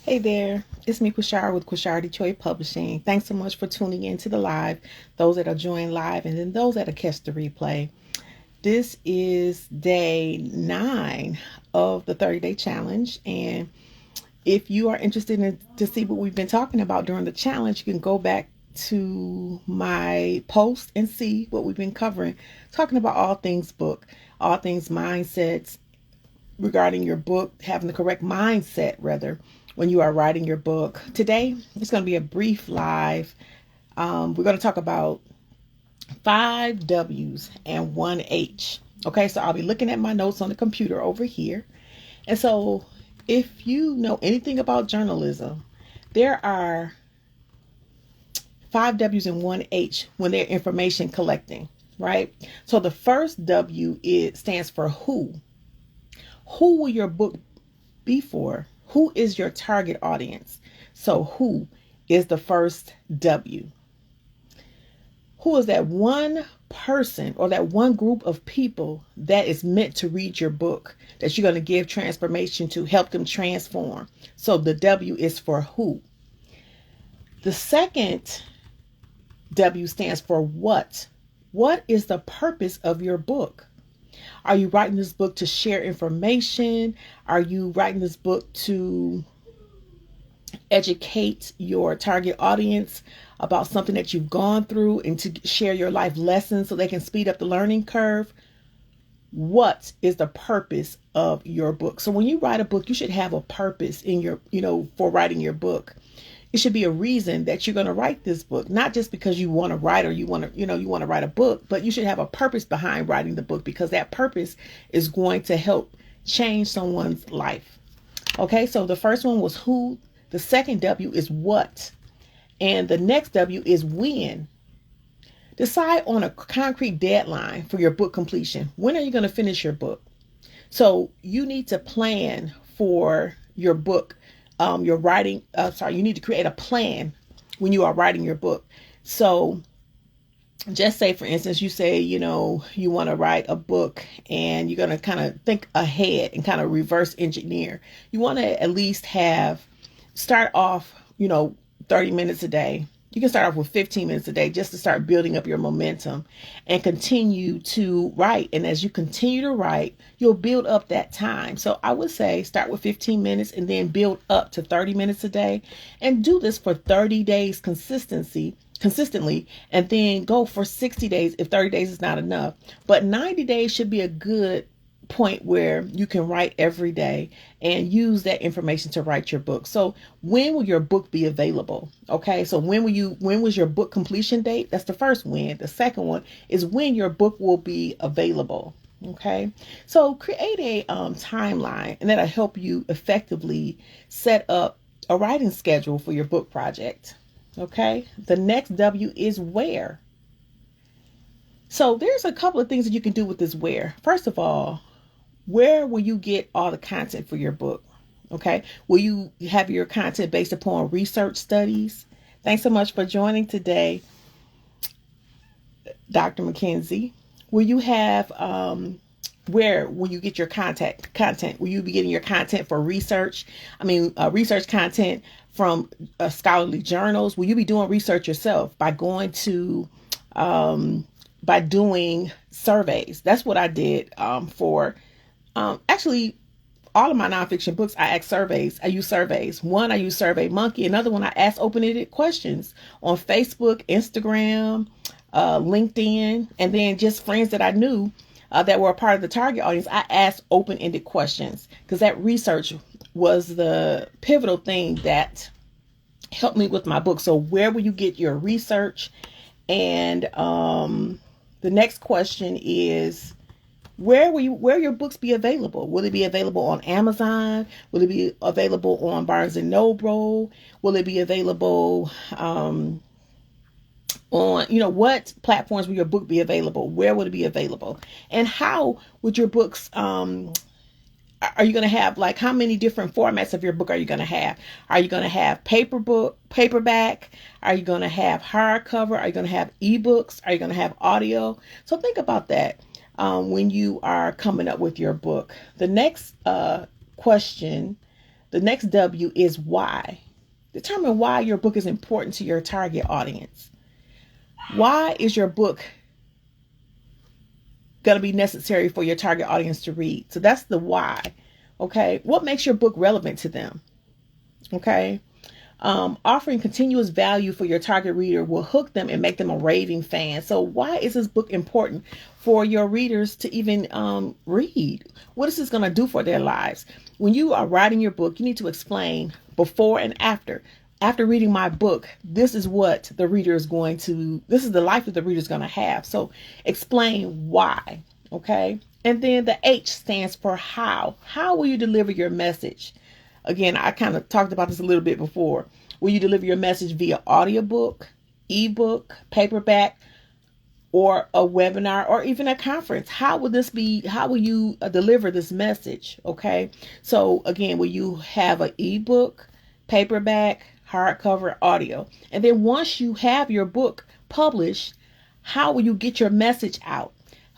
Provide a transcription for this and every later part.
Hey there, it's me, Quashara, with Quashara Detroit Publishing. Thanks so much for tuning in to the live, those that are joining live, and then those that are catch the replay. This is day 9 of the 30-day challenge, and if you are interested in to see what we've been talking about during the challenge, you can go back to my post and see what we've been covering, talking about all things book, all things mindsets, regarding your book, having the correct mindset, rather, when you are writing your book. Today, it's going to be a brief live. We're going to talk about 5 W's and 1 H. Okay, so I'll be looking at my notes on the computer over here. And so, if you know anything about journalism, there are 5 W's and 1 H when they're information collecting, right? So the first W, it stands for who. Who will your book be for? Who is your target audience? So who is the first W? Who is that one person or that one group of people that is meant to read your book, that you're going to give transformation to, help them transform? So the W is for who. The second W stands for what. What is the purpose of your book? Are you writing this book to share information? Are you writing this book to educate your target audience about something that you've gone through and to share your life lessons so they can speed up the learning curve? What is the purpose of your book? So when you write a book, you should have a purpose in your, for writing your book. It should be a reason that you're going to write this book, not just because you want to write or you want to write a book, but you should have a purpose behind writing the book, because that purpose is going to help change someone's life. Okay, so the first one was who. The second W is what. And the next W is when. Decide on a concrete deadline for your book completion. When are you going to finish your book? So you need to plan for your book. You're writing, you need to create a plan when you are writing your book. So just say, for instance, you say, you want to write a book and you're going to kind of think ahead and kind of reverse engineer. You want to at least start off, 30 minutes a day. You can start off with 15 minutes a day just to start building up your momentum and continue to write. And as you continue to write, you'll build up that time. So I would say start with 15 minutes and then build up to 30 minutes a day, and do this for 30 days consistently, and then go for 60 days if 30 days is not enough. But 90 days should be a good point where you can write every day and use that information to write your book. So when will your book be available? Okay, so when was your book completion date? That's the first when. The second one is when your book will be available. Okay, so create a timeline, and that'll help you effectively set up a writing schedule for your book project. Okay, the next W is where. So there's a couple of things that you can do with this where. First of all, where will you get all the content for your book? Okay. Will you have your content based upon research studies? Thanks so much for joining today, Dr. McKenzie. Will you have, where will you get your content? Will you be getting your content for research? Research content from scholarly journals. Will you be doing research yourself by going to, by doing surveys? That's what I did for actually, all of my nonfiction books, I ask surveys. I use surveys. One, I use SurveyMonkey. Another one, I ask open-ended questions on Facebook, Instagram, LinkedIn, and then just friends that I knew that were a part of the target audience. I asked open-ended questions because that research was the pivotal thing that helped me with my book. So where will you get your research? And the next question is, where will your books be available? Will it be available on Amazon? Will it be available on Barnes and Noble? Will it be available on, what platforms will your book be available? Where would it be available? And how would your books, are you going to have, like, how many different formats of your book are you going to have? Are you going to have paperback? Are you going to have hardcover? Are you going to have ebooks? Are you going to have audio? So think about that when you are coming up with your book. The next question The next W is why. Determine why your book is important to your target audience. Why is your book going to be necessary for your target audience to read? So that's the why. Okay. What makes your book relevant to them? Okay. Offering continuous value for your target reader will hook them and make them a raving fan. So why is this book important for your readers to even read? What is this going to do for their lives? When you are writing your book, you need to explain before and after. After reading my book, this is what the reader is going to, this is the life that the reader is going to have. So explain why. Okay. And then the H stands for how. How will you deliver your message? Again, I kind of talked about this a little bit before. Will you deliver your message via audiobook, ebook, paperback, or a webinar, or even a conference? How will this be? How will you deliver this message? Okay. So again, will you have an ebook, paperback, hardcover, audio? And then once you have your book published, how will you get your message out?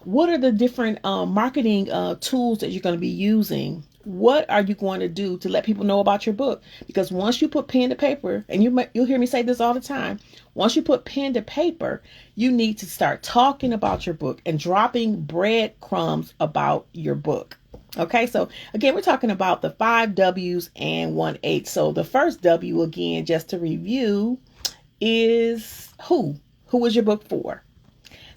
What are the different marketing tools that you're going to be using? What are you going to do to let people know about your book? Because once you put pen to paper, and you'll hear me say this all the time, once you put pen to paper, you need to start talking about your book and dropping breadcrumbs about your book. Okay, so again, we're talking about the 5 W's and 1 H. So the first W, again, just to review, is who. Who is your book for?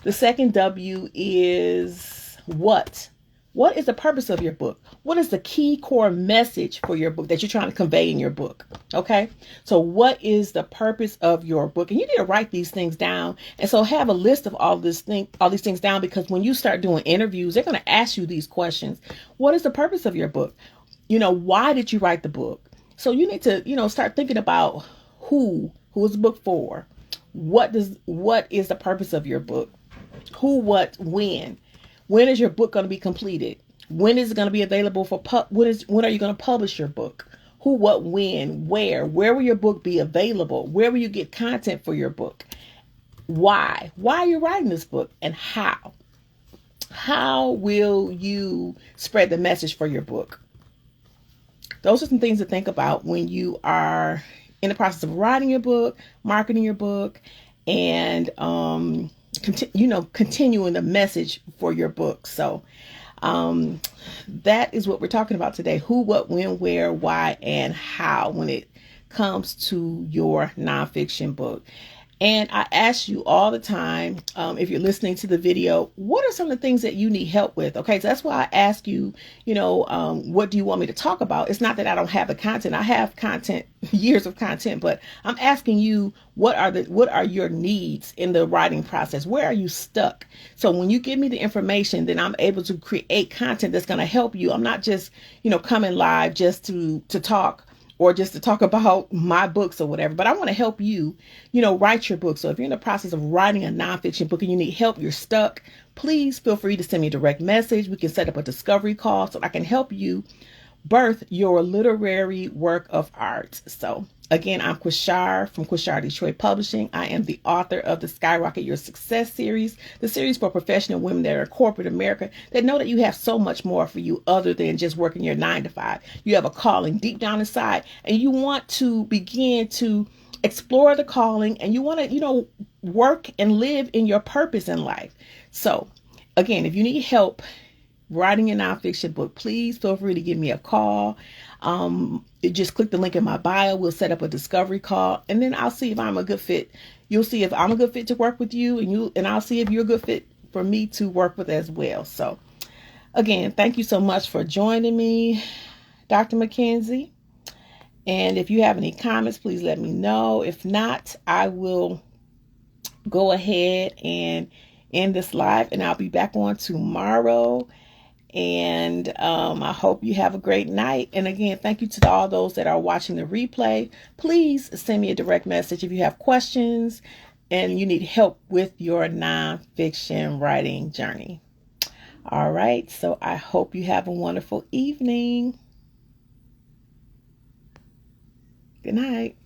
The second W is what. What is the purpose of your book? What is the key core message for your book that you're trying to convey in your book? Okay. So what is the purpose of your book? And you need to write these things down. And so have a list of all these things down, because when you start doing interviews, they're going to ask you these questions. What is the purpose of your book? Why did you write the book? So you need to, start thinking about who is the book for? What is the purpose of your book? Who, what, when? When is your book going to be completed? When is it going to be available for when are you going to publish your book? Who, what, when, where? Where will your book be available? Where will you get content for your book? Why? Why are you writing this book? And how? How will you spread the message for your book? Those are some things to think about when you are in the process of writing your book, marketing your book, and continuing the message for your book. So that is what we're talking about today. Who, what, when, where, why, and how when it comes to your nonfiction book. And I ask you all the time, if you're listening to the video, what are some of the things that you need help with? Okay, so that's why I ask you, what do you want me to talk about? It's not that I don't have the content. I have content, years of content, but I'm asking you, what are your needs in the writing process? Where are you stuck? So when you give me the information, then I'm able to create content that's going to help you. I'm not just, coming live just to talk, or just to talk about my books or whatever, but I want to help you, write your book. So if you're in the process of writing a nonfiction book and you need help, you're stuck, please feel free to send me a direct message. We can set up a discovery call so I can help you birth your literary work of art. So again, I'm Quishar from Quishar Detroit Publishing. I am the author of the Skyrocket Your Success series, the series for professional women that are in corporate America that know that you have so much more for you other than just working your 9 to 5. You have a calling deep down inside, and you want to begin to explore the calling, and you want to, work and live in your purpose in life. So again, if you need help writing a nonfiction book, please feel free to give me a call. Just click the link in my bio. We'll set up a discovery call, and then I'll see if I'm a good fit. You'll see if I'm a good fit to work with you, and I'll see if you're a good fit for me to work with as well. So again, thank you so much for joining me, Dr. McKenzie. And if you have any comments, please let me know. If not, I will go ahead and end this live, and I'll be back on tomorrow. And I hope you have a great night. And again, thank you to all those that are watching the replay. Please send me a direct message if you have questions and you need help with your nonfiction writing journey. All right. So I hope you have a wonderful evening. Good night.